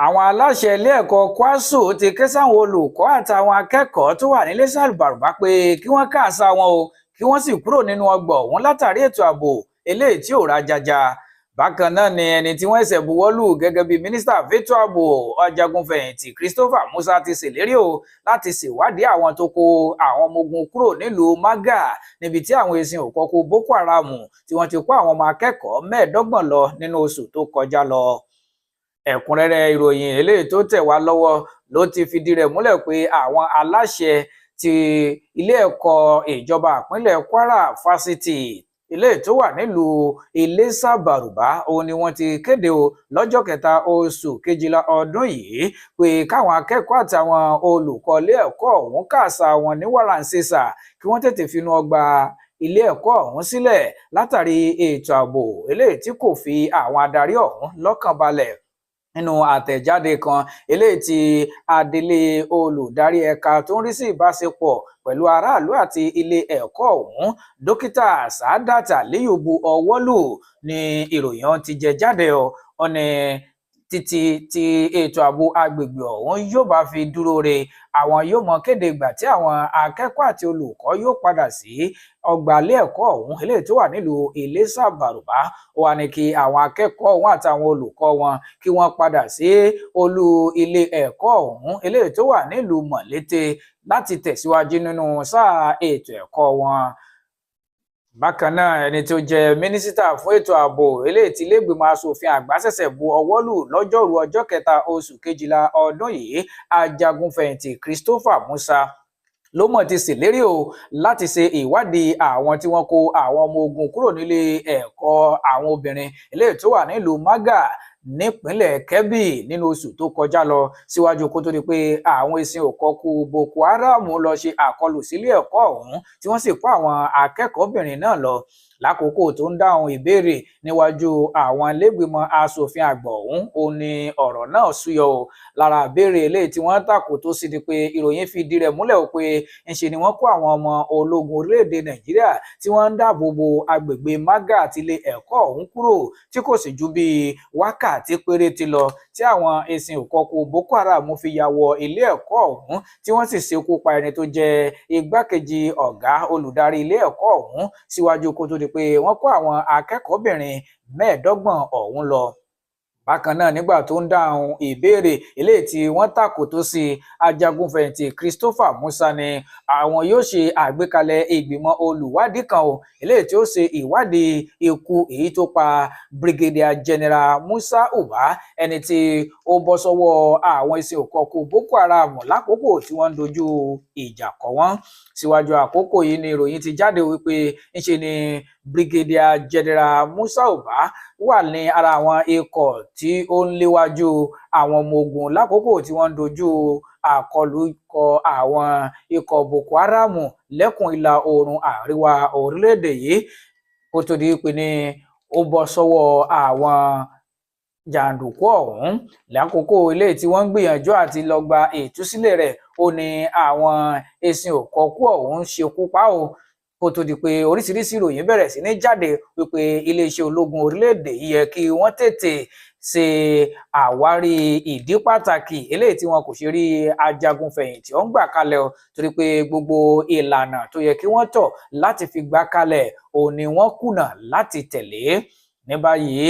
Àwọn aláṣẹ ilé ẹ̀kọ́ kwasu ti ké sáwọn olùkọ́ àtàwọn akẹ́kọ̀ọ́ tó wà ní iléeṣẹ́ àlùbàrùbá pé kí wọ́n káàsà wọn o kí wọ́n sì kúrò nínú ọgbà ọ̀hún látàrí ètò ààbò eléyìí tí ò rájájá. Bákan náà ni ẹni tí wọ́n ṣẹ̀ buwọ́lù gẹ́gẹ́ bí mínísítà fétò ààbò ajagunfẹ̀yìntì Christopher Musa ti ṣèlérí o láti ṣèwádìí àwọn tó kó àwọn ọmọ ogun kúrò nílùú Maga níbi tí àwọn ẹ̀sìn òkọ̀kọ̀ Boko Haram tí wọ́n ti kó àwọn ọmọ akẹ́kọ̀ọ́ 25 lọ nínú oṣù tó kọjá lọ. Ẹ̀kúnrẹ́rẹ́ ìròyìn eléyìí tó tẹ̀ wá lọ́wọ́ ló ti fìdí rẹ̀ múlẹ̀ pé àwọn aláṣẹ ti ilé ẹ̀kọ́ ìjọba ìpínlẹ̀ Kwara fásitì eléyìí tó wà nílùú Iléṣà-Bàrùbá òun ni wọ́n ti kéde o lọ́jọ́ 7 oṣù kejìlá ọdún yìí pé káwọn akẹ́kọ̀ọ́ àtàwọn olùkọ́ ilé ẹ̀kọ́ ọ̀hún kàṣà wọn ní wàràǹṣeṣà kí wọ́n tètè finú ọgbà ilé ẹ̀kọ́ ọ̀hún sílẹ̀ látàrí ètò ààbò eléyìí tí kò fi àwọn adarí ọ̀hún lọ́kàn balẹ̀. Nínú àtẹ̀jáde kan eléyìí tí adelé olùdarí ẹ̀ka tó ń rí sí ìbáṣepọ̀ pẹ̀lú aráàlú àti ilé ẹ̀kọ́ ọ̀hún dókítà Sàádàt Aliyu bu ọwọ́ lù ní ìròyìn ti jẹ jáde ọ̀nà títí tí ètò ààbò agbègbè ọ̀hún yóò bá fi dúró re àwọn yóò mọ kéde ìgbà tí àwọn akẹ́kọ̀ọ́ àti olùkọ́ yóò padà sí ọgbà ilé ẹ̀kọ́ ọ̀hún eléyìí tó wà nílùú Iléṣà-Bàrùbá. Ó wà ní kí àwọn akẹ́kọ̀ọ́ ọ̀hún àtàwọn olùkọ́ wọn kí wọ́n padà sí olú ilé ẹ̀kọ́ ọ̀hún eléyìí tó wà nílùú Mọ̀lété láti tẹ̀síwájú nínú sáà ètò ẹ̀kọ́ wọn. Bákan náà ẹni tó jẹ́ mínísítà fún ètò ààbò eléyìí tí iléègbìmọ̀ asòfin àgbà ṣẹ̀ṣẹ̀ bu ọwọ́ lù lọ́jọ́rú ọjọ́ 7 oṣù kejìlá ọdún yìí ajagunfẹ̀yìntì Christopher Musa ló mọ̀ ti ṣèlérí o láti ṣe ìwádìí àwọn tí wọ́n kó àwọn ọmọ ogun kúrò nílé ẹ̀kọ́ àwọn obìnrin eléyìí tó wà nílùú Maga nípínlẹ̀ Kebbi nínú oṣù tó kọjá lọ síwájú kó tó di pé àwọn ẹ̀sìn òkọ̀kù Boko Haram lọ ṣe àkọlù sílé ẹ̀kọ́ ọ̀hún tí wọ́n sì kó àwọn akẹ́kọ̀ọ́bìnrin náà lọ. Lákòókò tó ń dáhùn ìbéèrè níwájú àwọn ilégbìmọ̀ asòfin àgbà ọ̀hún ó ní ọ̀rọ̀ náà súyọ o lára ìbéèrè eléyìí tí wọ́n tàkò tó sì di pé ìròyìn fi di rẹ̀ múlẹ̀ o pé ńṣe ni wọ́n kó àwọn ọmọ ológun orílẹ̀-èdè Nàìjíríà tí wọ́n ń dáàbò bo agbègbè Maga àti ilé ẹ̀kọ́ ọ̀hún kúrò tí kò sì ju bíi wákàtí péréte lọ tí àwọn ẹ̀sìn òkọ̀kù Boko Haram fi ya wọ ilé ẹ̀kọ́ ọ̀hún tí wọ́n sì ṣekú pa ẹni tó jẹ́ igbákejì ọ̀gá olùdarí ilé ẹ̀kọ́ ọ̀hún síwájú kó tó di pé wọ́n kó àwọn akẹ́kọ̀ọ́bìnrin 25 ọ̀hún lọ. Bákan náà nígbà tó ń dáhùn ìbéèrè eléyìí tí wọ́n tàkò tó sí ajagunfẹ̀yìntì Christopher Musa ni àwọn yóò ṣe àgbékalẹ̀ ìgbìmọ̀ olùwádìí kan o eléyìí tí ó ṣe ìwádìí ikú èyí tó pa Brigadier General Musa Uba ẹni tí ó bọ́ sọ́wọ́ àwọn ẹ̀sìn òkọ̀kù Boko Haram lákòókò tí wọ́n ń dojú ìjà kọ wọ́n. Síwájú àkókò yìí ni ìròyìn ti jáde wípé ńṣe ni Brigadier General Musa Uba wà ní ara àwọn ikọ̀ tí ó ń léwájú àwọn ọmọ ogun lákòókò tí wọ́n ń dojú àkọlù kọ àwọn ikọ̀ Boko Haram lẹ́kùn ìlà oòrùn àríwá orílẹ̀-èdè yìí kó tó di pé ní ó bọ́ sọ́wọ́ àwọn jàǹdùkú ọ̀hún lákòókò ilé tí wọ́n ń gbìyànjú àti lọ gba ìtúsílẹ̀ rẹ̀ ó ní àwọn ẹ̀sìn òkọ̀kù ọ̀hún ṣekú pa o kó tó di pé oríṣiríṣi ìròyìn bẹ̀rẹ̀ sí ní jáde wípé iléeṣẹ́ ológun orílẹ̀-èdè yìí yẹ kí wọ́n tètè ṣe àwárí ìdí pàtàkì eléyìí tí wọn kò ṣe rí ajagunfẹ̀yìntì ọ̀hún gbà kalẹ̀ o torí pé gbogbo ìlànà tó yẹ kí wọ́n tọ̀ láti fi gbà kalẹ̀ òun ni wọ́n kùnà láti tẹ̀lé. Ní báyìí